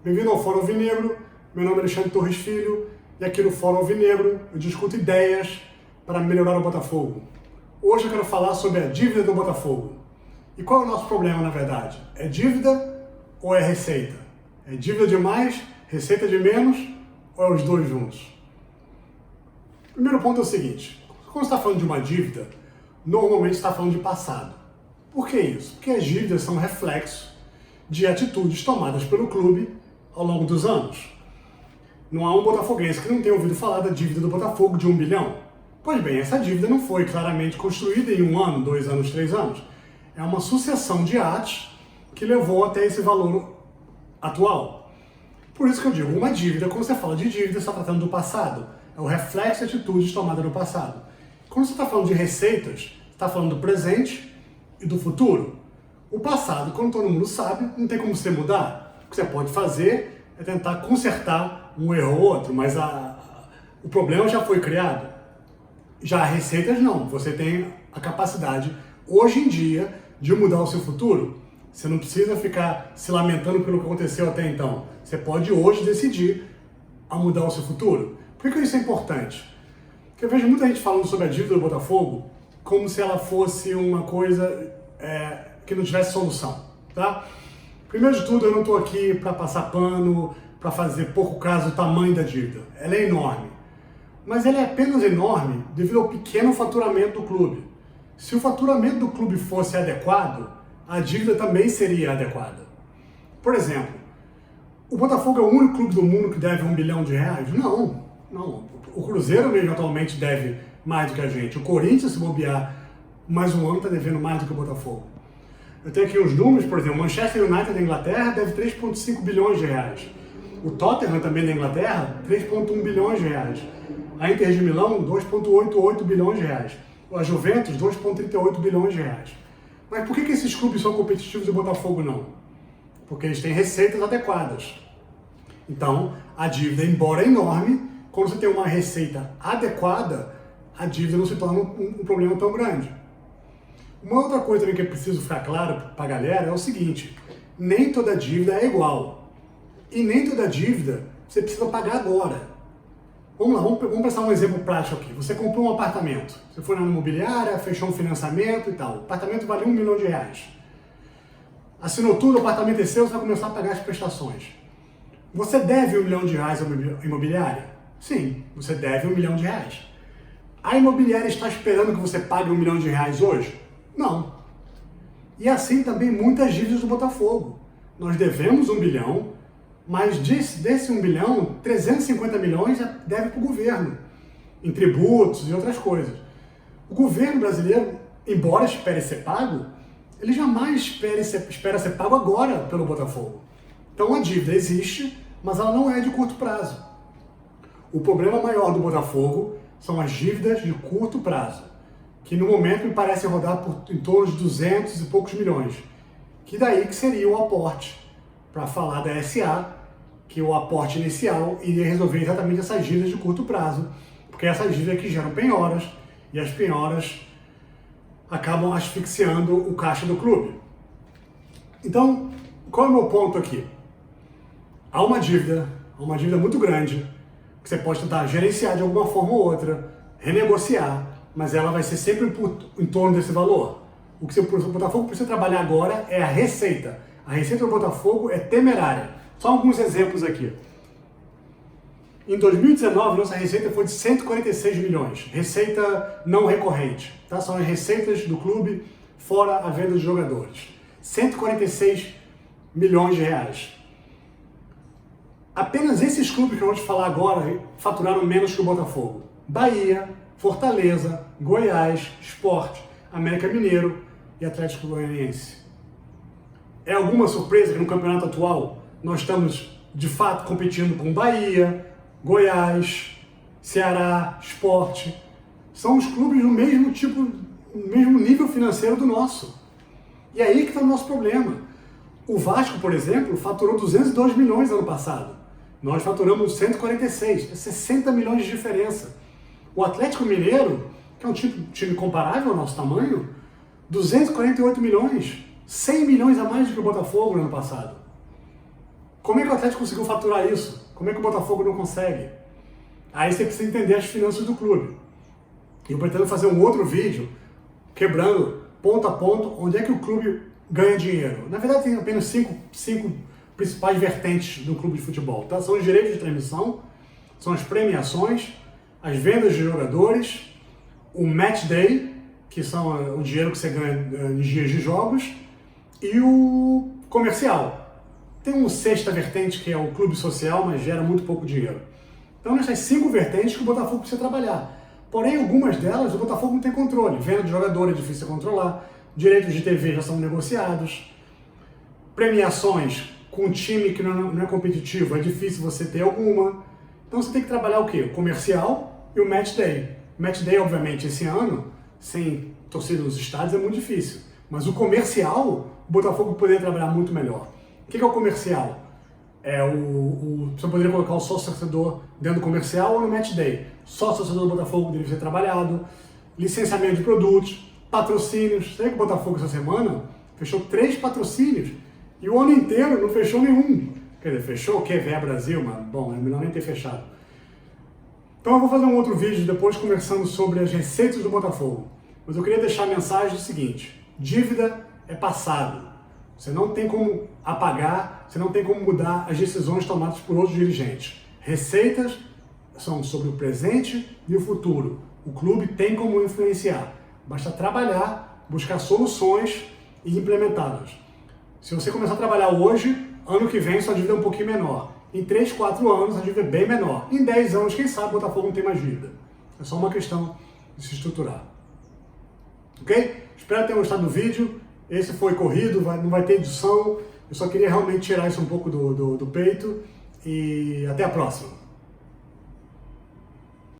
Bem-vindo ao Fórum Alvinegro, meu nome é Alexandre Torres Filho e aqui no Fórum Alvinegro eu discuto ideias para melhorar o Botafogo. Hoje eu quero falar sobre a dívida do Botafogo. E qual é o nosso problema, na verdade? É dívida ou é receita? É dívida de mais, receita de menos ou é os dois juntos? Primeiro ponto é o seguinte, quando você está falando de uma dívida, normalmente você está falando de passado. Por que isso? Porque as dívidas são reflexo de atitudes tomadas pelo clube ao longo dos anos. Não há um botafoguense que não tenha ouvido falar da dívida do Botafogo de 1 bilhão. Pois bem, essa dívida não foi claramente construída em 1 ano, 2 anos, 3 anos. É uma sucessão de atos que levou até esse valor atual. Por isso que eu digo, uma dívida, quando você fala de dívida, você está tratando do passado. É o reflexo de atitudes tomadas no passado. Quando você está falando de receitas, você está falando do presente e do futuro. O passado, como todo mundo sabe, não tem como você mudar. O que você pode fazer é tentar consertar um erro ou outro, mas o problema já foi criado. Já receitas não, você tem a capacidade, hoje em dia, de mudar o seu futuro. Você não precisa ficar se lamentando pelo que aconteceu até então. Você pode hoje decidir a mudar o seu futuro. Por que isso é importante? Porque eu vejo muita gente falando sobre a dívida do Botafogo como se ela fosse uma coisa que não tivesse solução, tá? Primeiro de tudo, eu não estou aqui para passar pano, para fazer pouco caso do tamanho da dívida. Ela é enorme. Mas ela é apenas enorme devido ao pequeno faturamento do clube. Se o faturamento do clube fosse adequado, a dívida também seria adequada. Por exemplo, o Botafogo é o único clube do mundo que deve R$1 bilhão? Não. O Cruzeiro mesmo atualmente deve mais do que a gente. O Corinthians, se bobear mais um ano, está devendo mais do que o Botafogo. Eu tenho aqui os números, por exemplo, o Manchester United da Inglaterra deve 3,5 bilhões de reais. O Tottenham também da Inglaterra, 3,1 bilhões de reais. A Inter de Milão, 2,88 bilhões de reais. A Juventus, 2,38 bilhões de reais. Mas por que esses clubes são competitivos e o Botafogo não? Porque eles têm receitas adequadas. Então, a dívida, embora enorme, quando você tem uma receita adequada, a dívida não se torna um problema tão grande. Uma outra coisa também que é preciso ficar claro para a galera é o seguinte, nem toda dívida é igual. E nem toda dívida você precisa pagar agora. Vamos lá, vamos pensar um exemplo prático aqui. Você comprou um apartamento, você foi na imobiliária, fechou um financiamento e tal. O apartamento vale R$1 milhão. Assinou tudo, o apartamento é seu, você vai começar a pagar as prestações. Você deve R$1 milhão à imobiliária? Sim, você deve R$1 milhão. A imobiliária está esperando que você pague R$1 milhão hoje? Não. E assim também muitas dívidas do Botafogo. Nós devemos 1 bilhão, mas desse 1 bilhão, 350 milhões deve para o governo, em tributos e outras coisas. O governo brasileiro, embora espere ser pago, ele jamais espera ser pago agora pelo Botafogo. Então a dívida existe, mas ela não é de curto prazo. O problema maior do Botafogo são as dívidas de curto prazo, que no momento me parece rodar em torno de 200 e poucos milhões. Que daí que seria o aporte, para falar da SA, que o aporte inicial iria resolver exatamente essas dívidas de curto prazo, porque essas dívidas que geram penhoras, e as penhoras acabam asfixiando o caixa do clube. Então, qual é o meu ponto aqui? Há uma dívida muito grande, que você pode tentar gerenciar de alguma forma ou outra, renegociar, mas ela vai ser sempre em torno desse valor. O que o Botafogo precisa trabalhar agora é a receita. A receita do Botafogo é temerária. Só alguns exemplos aqui. Em 2019, nossa receita foi de 146 milhões. Receita não recorrente. Tá? São as receitas do clube fora a venda de jogadores. 146 milhões de reais. Apenas esses clubes que eu vou te falar agora faturaram menos que o Botafogo. Bahia, Fortaleza, Goiás, Sport, América Mineiro e Atlético Goianiense. É alguma surpresa que no campeonato atual nós estamos de fato competindo com Bahia, Goiás, Ceará, Sport? São os clubes do mesmo tipo, no mesmo nível financeiro do nosso. E é aí que está o nosso problema. O Vasco, por exemplo, faturou 202 milhões ano passado. Nós faturamos 146, é 60 milhões de diferença. O Atlético Mineiro, que é um time comparável ao nosso tamanho, 248 milhões, 100 milhões a mais do que o Botafogo no ano passado. Como é que o Atlético conseguiu faturar isso? Como é que o Botafogo não consegue? Aí você precisa entender as finanças do clube. E eu pretendo fazer um outro vídeo quebrando ponto a ponto onde é que o clube ganha dinheiro. Na verdade tem apenas cinco principais vertentes do clube de futebol. Tá? São os direitos de transmissão, são as premiações, as vendas de jogadores, o match day, que são o dinheiro que você ganha em dias de jogos, e o comercial. Tem uma sexta vertente que é o clube social, mas gera muito pouco dinheiro. Então nessas 5 vertentes que o Botafogo precisa trabalhar. Porém, algumas delas o Botafogo não tem controle. Venda de jogador é difícil de controlar, direitos de TV já são negociados, premiações com um time que não é competitivo é difícil você ter alguma. Então você tem que trabalhar o quê? O comercial e o match day. O match day, obviamente, esse ano, sem torcida nos estádios, é muito difícil. Mas o comercial, o Botafogo poderia trabalhar muito melhor. O que é o comercial? Você poderia colocar o sócio-torcedor dentro do comercial ou no match day. Sócio-torcedor do Botafogo deveria ser trabalhado, licenciamento de produtos, patrocínios. Sei que o Botafogo essa semana fechou 3 patrocínios e o ano inteiro não fechou nenhum. Quer dizer, fechou o QVE Brasil, mas bom, é melhor nem ter fechado. Então eu vou fazer um outro vídeo depois conversando sobre as receitas do Botafogo. Mas eu queria deixar a mensagem do seguinte: dívida é passado. Você não tem como apagar, você não tem como mudar as decisões tomadas por outros dirigentes. Receitas são sobre o presente e o futuro. O clube tem como influenciar. Basta trabalhar, buscar soluções e implementá-las. Se você começar a trabalhar hoje, ano que vem sua dívida é um pouquinho menor. Em 3, 4 anos a dívida é bem menor. Em 10 anos, quem sabe, o Botafogo não tem mais dívida. É só uma questão de se estruturar. Ok? Espero que tenham gostado do vídeo. Esse foi corrido, não vai ter edição. Eu só queria realmente tirar isso um pouco do peito. E até a próxima.